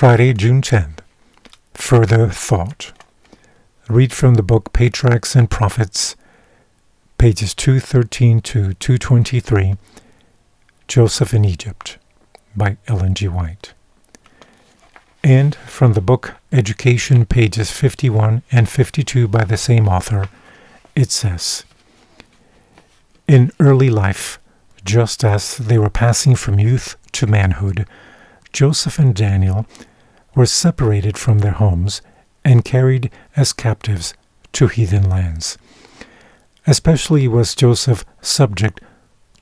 Friday, June 10th. Further Thought. Read from the book Patriarchs and Prophets, pages 213 to 223, Joseph in Egypt, by Ellen G. White. And from the book Education, pages 51 and 52 by the same author, it says, in early life, just as they were passing from youth to manhood, Joseph and Daniel were separated from their homes and carried as captives to heathen lands. Especially was Joseph subject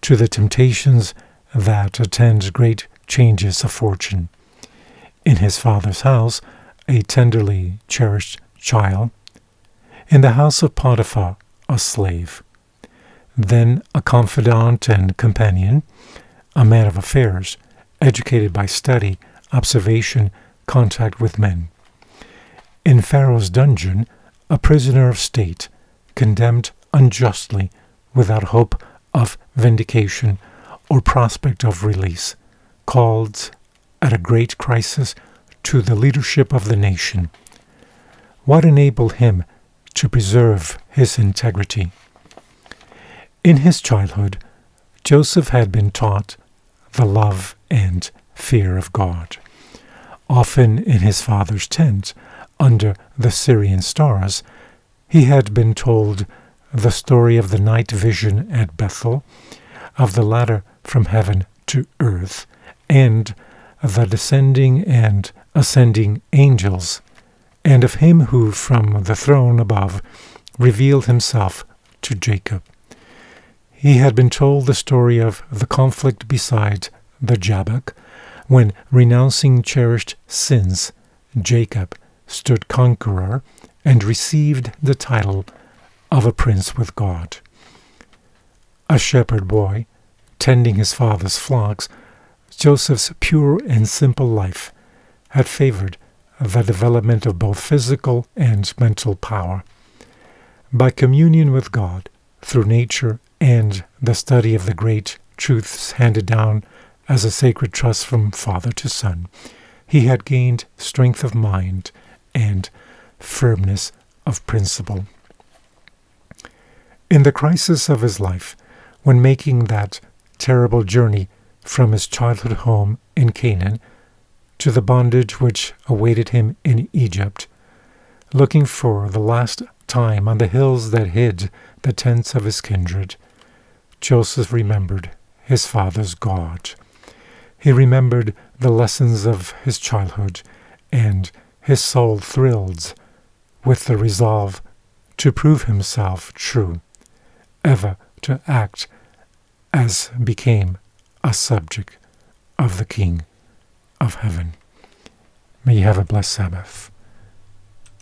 to the temptations that attend great changes of fortune. In his father's house, a tenderly cherished child. In the house of Potiphar, a slave. Then a confidant and companion, a man of affairs, educated by study, observation, contact with men. In Pharaoh's dungeon, a prisoner of state, condemned unjustly, without hope of vindication or prospect of release, called at a great crisis to the leadership of the nation. What enabled him to preserve his integrity? In his childhood, Joseph had been taught the love and fear of God. Often in his father's tent, under the Syrian stars, he had been told the story of the night vision at Bethel, of the ladder from heaven to earth, and the descending and ascending angels, and of him who from the throne above revealed himself to Jacob. He had been told the story of the conflict beside the Jabbok, when, renouncing cherished sins, Jacob stood conqueror and received the title of a prince with God. A shepherd boy, tending his father's flocks, Joseph's pure and simple life had favored the development of both physical and mental power. By communion with God, through nature and the study of the great truths handed down as a sacred trust from father to son, he had gained strength of mind and firmness of principle. In the crisis of his life, when making that terrible journey from his childhood home in Canaan to the bondage which awaited him in Egypt, looking for the last time on the hills that hid the tents of his kindred, Joseph remembered his father's God. He remembered the lessons of his childhood, and his soul thrilled with the resolve to prove himself true, ever to act as became a subject of the King of Heaven. May you have a blessed Sabbath.